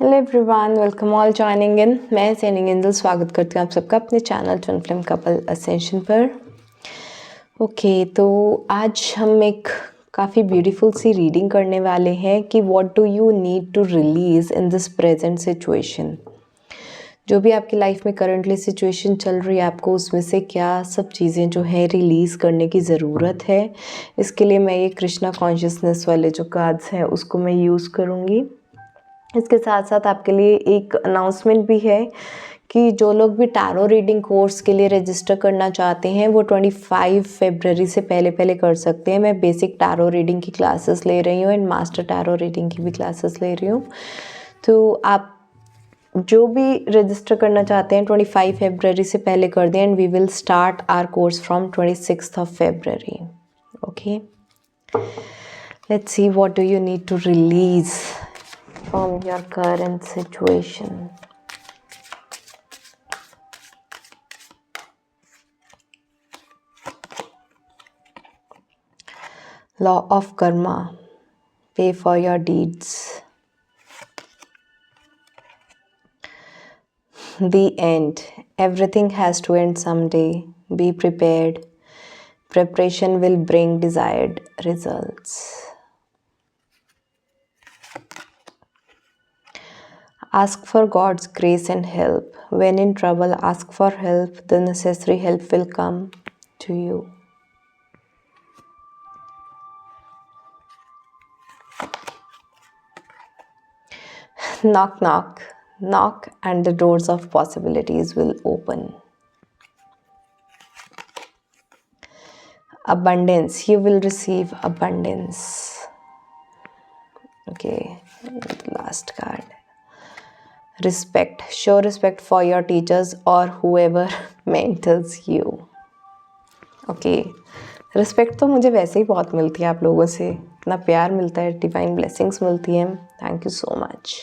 Hello everyone, welcome all joining in. मैं सैनिंग इंदल स्वागत करती हूँ आप सबका अपने channel twin flame couple ascension पर। तो आज हम एक काफ़ी ब्यूटीफुल सी रीडिंग करने वाले हैं कि what do you need to release in this present situation. जो भी आपकी लाइफ में करंटली सिचुएशन चल रही है, आपको उसमें से क्या सब चीज़ें जो है रिलीज़ करने की ज़रूरत है। इसके लिए मैं ये कृष्णा कॉन्शियसनेस वाले जो कार्ड्स हैं उसको मैं यूज़ करूँगी। इसके साथ साथ आपके लिए एक अनाउंसमेंट भी है कि जो लोग भी टैरो रीडिंग कोर्स के लिए रजिस्टर करना चाहते हैं वो 25 फरवरी से पहले कर सकते हैं। मैं बेसिक टैरो रीडिंग की क्लासेस ले रही हूँ एंड मास्टर टैरो रीडिंग की भी क्लासेस ले रही हूँ। तो आप जो भी रजिस्टर करना चाहते हैं 25 फरवरी से पहले कर दें and we will start our course from 26 February. Okay, let's see what do you need to release from your current situation. Law of karma. Pay for your deeds. The end. Everything has to end someday. Be prepared. Preparation will bring desired results. Ask for God's grace and help. When in trouble, ask for help. The necessary help will come to you. Knock, knock. Knock and the doors of possibilities will open. Abundance. You will receive abundance. Okay, last card. Respect. Show respect for your teachers or whoever mentors you. Okay, respect तो मुझे वैसे ही बहुत मिलती है आप लोगों से, इतना प्यार मिलता है, डिवाइन ब्लेसिंग्स मिलती हैं। Thank you so much.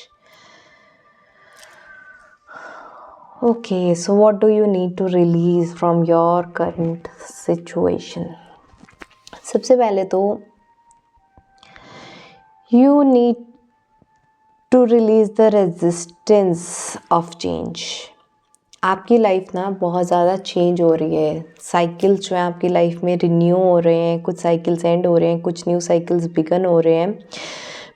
Okay, so what do you need to release from your current situation. सबसे पहले तो you need to release the resistance of change. आपकी लाइफ ना बहुत ज़्यादा चेंज हो रही है। साइकिल्स जो है आपकी लाइफ में रिन्यू हो रहे हैं, कुछ साइकिल्स एंड हो रहे हैं, कुछ न्यू साइकिल्स बिगन हो रहे हैं,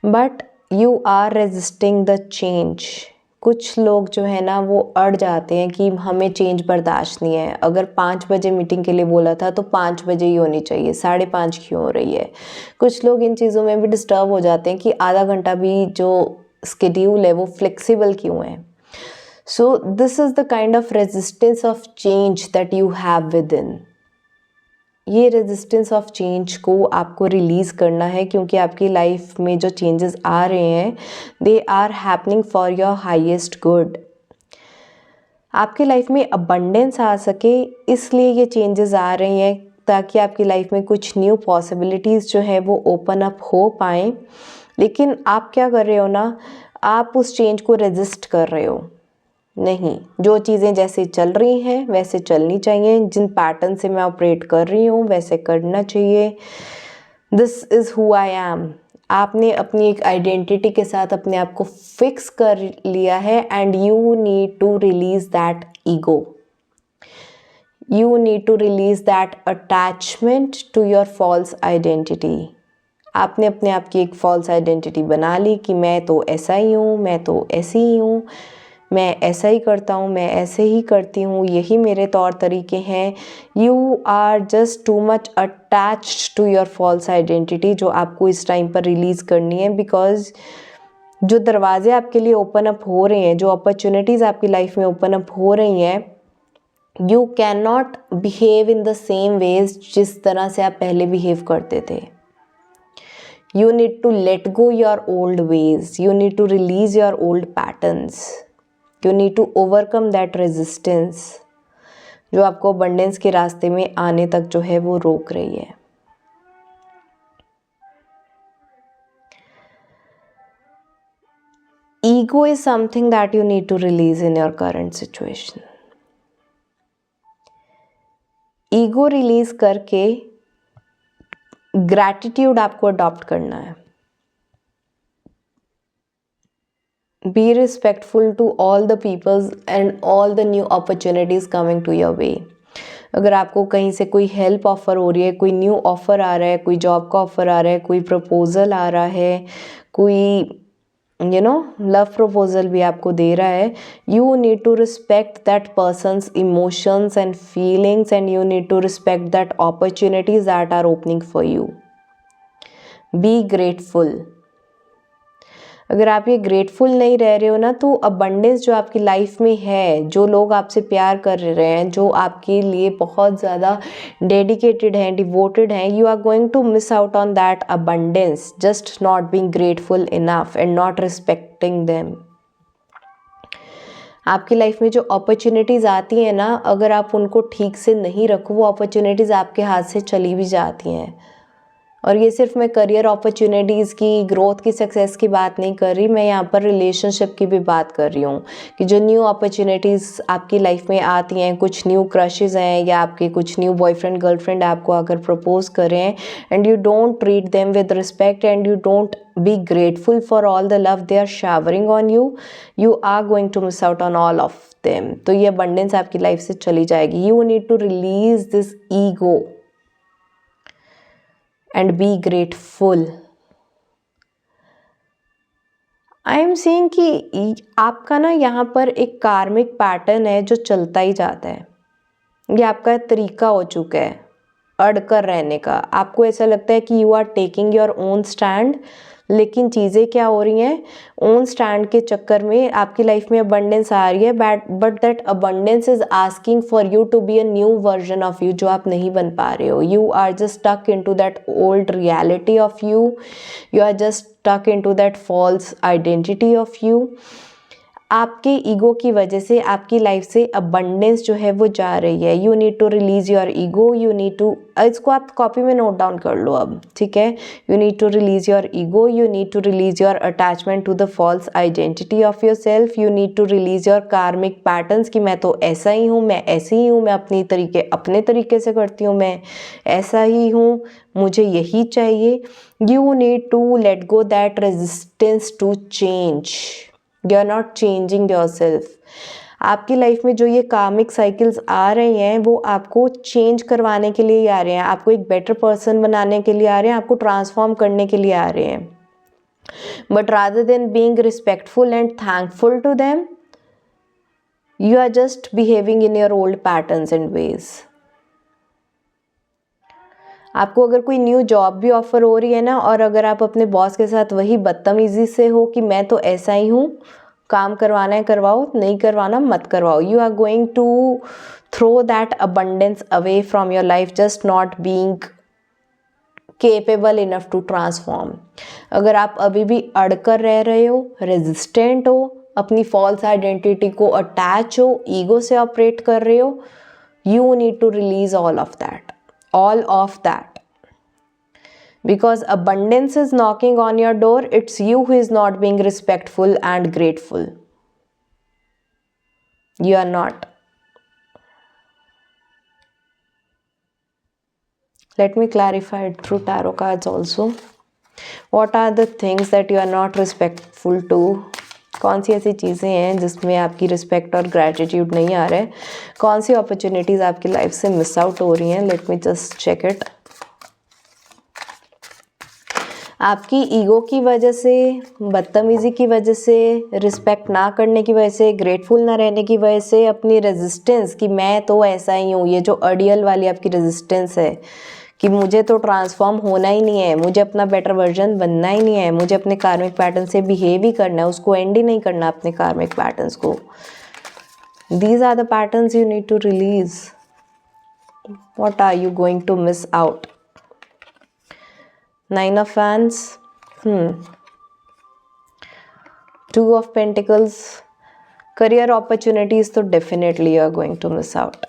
but you are resisting the change. कुछ लोग जो है ना वो अड़ जाते हैं कि हमें चेंज बर्दाश्त नहीं है। अगर 5 बजे मीटिंग के लिए बोला था तो 5 बजे ही होनी चाहिए, 5:30 क्यों हो रही है। कुछ लोग इन चीज़ों में भी डिस्टर्ब हो जाते हैं कि आधा घंटा भी जो स्केड्यूल है वो फ्लेक्सिबल क्यों है। So this is the kind of resistance of change that you have within. ये रेजिस्टेंस ऑफ चेंज को आपको रिलीज़ करना है क्योंकि आपकी लाइफ में जो चेंजेस आ रहे हैं they are happening for your highest good. आपकी लाइफ में अबंडेंस आ सके इसलिए ये चेंजेस आ रही हैं, ताकि आपकी लाइफ में कुछ न्यू पॉसिबिलिटीज़ जो है वो ओपन अप हो पाएँ। लेकिन आप क्या कर रहे हो ना, आप उस चेंज को रेजिस्ट कर रहे हो। नहीं, जो चीज़ें जैसे चल रही हैं वैसे चलनी चाहिए, जिन पैटर्न से मैं ऑपरेट कर रही हूँ वैसे करना चाहिए। This is who I am. आपने अपनी एक आइडेंटिटी के साथ अपने आप को फिक्स कर लिया है and you need to release that ego. You need to release that attachment to your false identity. आपने अपने आप की एक फॉल्स आइडेंटिटी बना ली कि मैं तो ऐसा ही हूँ, मैं तो ऐसी ही हूँ, मैं ऐसा ही करता हूँ, मैं ऐसे ही करती हूँ, यही मेरे तौर तरीके हैं। You are just too much attached to your false identity, जो आपको इस टाइम पर रिलीज़ करनी है। बिकॉज जो दरवाजे आपके लिए ओपन अप हो रहे हैं, जो अपॉर्चुनिटीज़ आपकी लाइफ में ओपन अप हो रही हैं, you can not behave in the same ways जिस तरह से आप पहले बिहेव करते थे। You need to let go your old ways. You need to release your old patterns. You need to overcome that resistance जो आपको abundance के रास्ते में आने तक जो है वो रोक रही है। Ego is something that you need to release in your current situation. Ego release करके ग्रैटिट्यूड आपको अडॉप्ट करना है। Be respectful to all the peoples and all the new opportunities coming to your way. अगर आपको कहीं से कोई help offer हो रही है, कोई न्यू ऑफ़र आ रहा है, कोई जॉब का ऑफ़र आ रहा है, कोई प्रपोज़ल आ रहा है, कोई लव प्रपोजल भी आपको दे रहा है, you need to respect that person's emotions and feelings and you need to respect that opportunities that are opening for you. Be grateful. अगर आप ये ग्रेटफुल नहीं रह रहे हो ना, तो अबंडेंस जो आपकी लाइफ में है, जो लोग आपसे प्यार कर रहे हैं, जो आपके लिए बहुत ज़्यादा डेडिकेटेड हैं, डिवोटेड हैं, you are going to miss out on that abundance just not being grateful enough and not respecting them. आपकी लाइफ में जो अपॉर्चुनिटीज़ आती हैं ना, अगर आप उनको ठीक से नहीं रखो, वो अपॉर्चुनिटीज़ आपके हाथ से चली भी जाती हैं। और ये सिर्फ मैं करियर अपॉर्चुनिटीज़ की, ग्रोथ की, सक्सेस की बात नहीं कर रही, मैं यहाँ पर रिलेशनशिप की भी बात कर रही हूँ कि जो न्यू अपॉर्चुनिटीज़ आपकी लाइफ में आती हैं, कुछ न्यू क्रशेज़ हैं या आपके कुछ न्यू बॉयफ्रेंड गर्लफ्रेंड आपको अगर प्रपोज करें and you don't treat them with respect and you don't be grateful for all the love they are showering on you, you are going to miss out on all of them. तो ये abundance आपकी life से चली जाएगी। You need to release this ego and be grateful। I am seeing कि आपका ना यहाँ पर एक कार्मिक पैटर्न है जो चलता ही जाता है। ये आपका तरीका हो चुका है अड़कर रहने का। आपको ऐसा लगता है कि you are taking your own stand, लेकिन चीज़ें क्या हो रही हैं, ओन स्टैंड के चक्कर में आपकी लाइफ में अबंडेंस आ रही है, but that abundance is asking for you to be a new version of you, जो आप नहीं बन पा रहे हो। You are just stuck in to that old reality of you, you are just stuck in to that false identity of you. आपके ego की वजह से आपकी लाइफ से अबंडेंस जो है वो जा रही है। You need to release your ego, you need to, इसको आप कॉपी में नोट डाउन कर लो अब, ठीक है। You need to release your ego, you need to release your attachment to the false identity of yourself, you need to release your karmic patterns कि मैं तो ऐसा ही हूँ, मैं ऐसी ही हूँ, मैं अपने तरीके से करती हूँ, मैं ऐसा ही हूँ, मुझे यही चाहिए। You need to let go that resistance to change. You are not changing yourself. आपकी लाइफ में जो ये कार्मिक साइकिल्स आ रहे हैं वो आपको चेंज करवाने के लिए आ रहे हैं, आपको एक बेटर पर्सन बनाने के लिए आ रहे हैं, आपको ट्रांसफॉर्म करने के लिए आ रहे हैं। But rather than being respectful and thankful to them, you are just behaving in your old patterns and ways। आपको अगर कोई न्यू जॉब भी ऑफर हो रही है ना, और अगर आप अपने बॉस के साथ वही बदतमीजी से हो कि मैं तो ऐसा ही हूँ, काम करवाना है करवाओ, नहीं करवाना मत करवाओ, you are going to throw that abundance away from your life, just not being capable enough to transform. अगर आप अभी भी अड़कर रह रहे हो, रेजिस्टेंट हो, अपनी फॉल्स आइडेंटिटी को अटैच हो, ईगो से ऑपरेट कर रहे हो, you need to release all of that, because abundance is knocking on your door, it's you who is not being respectful and grateful, you are not। Let me clarify it through tarot cards also। what are the things that you are not respectful to? कौन सी ऐसी चीज़ें हैं जिसमें आपकी respect और gratitude नहीं आ रहा है? कौन सी अपॉर्चुनिटीज़ आपकी लाइफ से मिस आउट हो रही हैं? Let me just check it. आपकी ईगो की वजह से, बदतमीज़ी की वजह से, रिस्पेक्ट ना करने की वजह से, ग्रेटफुल ना रहने की वजह से, अपनी रेजिस्टेंस कि मैं तो ऐसा ही हूँ, ये जो अडियल वाली आपकी रेजिस्टेंस है कि मुझे तो ट्रांसफॉर्म होना ही नहीं है, मुझे अपना बेटर वर्जन बनना ही नहीं है, मुझे अपने कार्मिक पैटर्न से बिहेव ही करना है, उसको एंड ही नहीं करना अपने कार्मिक पैटर्न्स को। These are the patterns you need to release. What are you going to miss out? 9 of Wands, 2 of Pentacles, career opportunities, so definitely you are going to miss out।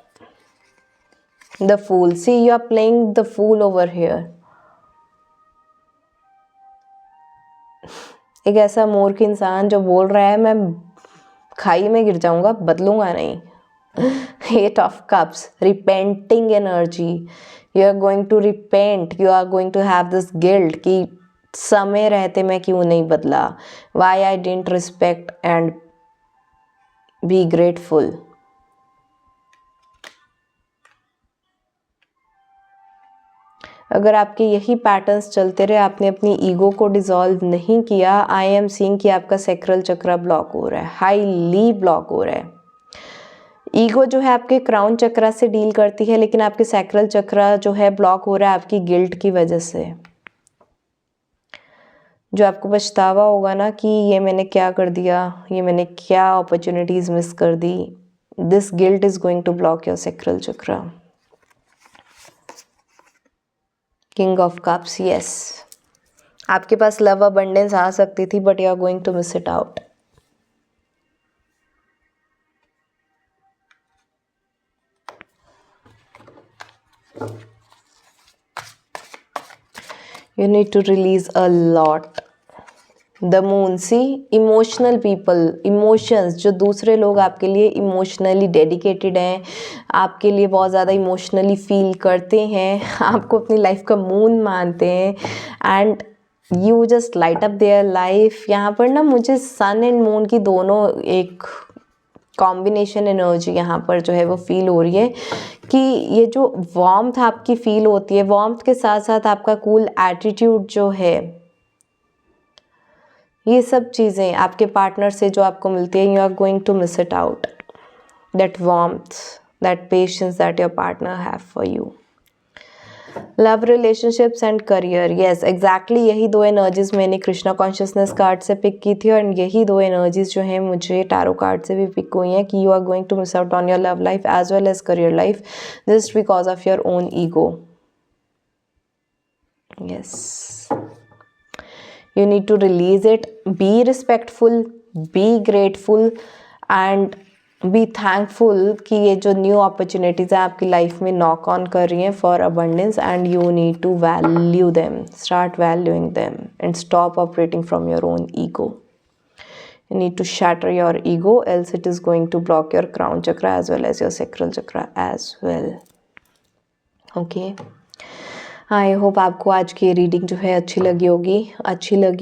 The Fool, see you are playing the fool over here। एक ऐसा मूर्ख इंसान जो बोल रहा है मैं खाई में गिर जाऊंगा, बदलूंगा नहीं। 8 of Cups, repenting energy, you are going to repent, you are going to have this guilt कि समय रहते मैं क्यों नहीं बदला, why I didn't respect and be grateful. अगर आपके यही पैटर्न्स चलते रहे, आपने अपनी ईगो को डिसॉल्व नहीं किया, आई एम सीइंग कि आपका सैक्रल चक्र ब्लॉक हो रहा है, हाईली ब्लॉक हो रहा है। ईगो जो है आपके क्राउन चक्र से डील करती है, लेकिन आपके सैक्रल चक्र जो है ब्लॉक हो रहा है आपकी गिल्ट की वजह से। जो आपको पछतावा होगा ना कि ये मैंने क्या कर दिया, ये मैंने क्या अपॉर्चुनिटीज़ मिस कर दी, this guilt is going to block your sacral chakra. King of cups, yes, आपके पास लव अबंडेंस आ सकती थी but you are going to miss it out. You need to release a lot. The moon, see, emotional people, emotions, जो दूसरे लोग आपके लिए इमोशनली डेडिकेटेड हैं, आपके लिए बहुत ज़्यादा इमोशनली फील करते हैं, आपको अपनी लाइफ का मून मानते हैं and you just light up their life. यहाँ पर ना मुझे सन एंड मून की दोनों एक कॉम्बिनेशन एनर्जी यहाँ पर जो है वो फील हो रही है कि ये जो वार्मथ आपकी फील होती है, वार्मथ के साथ साथ आपका कूल एटीट्यूड जो है, ये सब चीज़ें आपके पार्टनर से जो आपको मिलती है, you are going to miss it out, that warmth, that patience that your partner have for you. Love, relationships and career, yes exactly यही दो एनर्जीज मैंने कृष्णा कॉन्शियसनेस कार्ड से पिक की थी और यही दो एनर्जीज जो हैं मुझे टैरो कार्ड से भी पिक हुई हैं कि you are going to miss out on your love life as well as career life just because of your own ego. Yes, you need to release it, be respectful, be grateful and be thankful कि ये जो new opportunities हैं आपकी life में knock on कर रही हैं for abundance and you need to value them, start valuing them and stop operating from your own ego. You need to shatter your ego else it is going to block your crown chakra as well as your sacral chakra as well. Okay. I hope आपको आज की reading जो है अच्छी लगी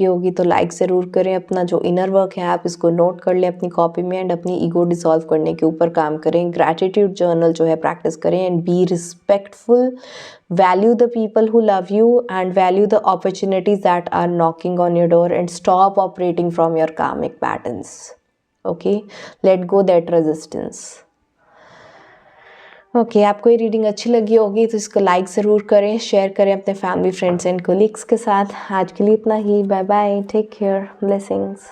होगी तो like ज़रूर करें। अपना जो इनर वर्क है आप इसको नोट कर लें अपनी कॉपी में एंड अपनी ईगो डिसॉल्व करने के ऊपर काम करें। ग्रैटिट्यूड जर्नल जो है प्रैक्टिस करें and be respectful, value the people who love you and value the opportunities that are knocking on your door and stop operating from your karmic patterns. Okay, let go that resistance. Okay, आपको ये reading अच्छी लगी होगी तो इसको like ज़रूर करें, share करें अपने फैमिली, फ्रेंड्स एंड कोलीग्स के साथ। आज के लिए इतना ही, bye bye, take care, blessings.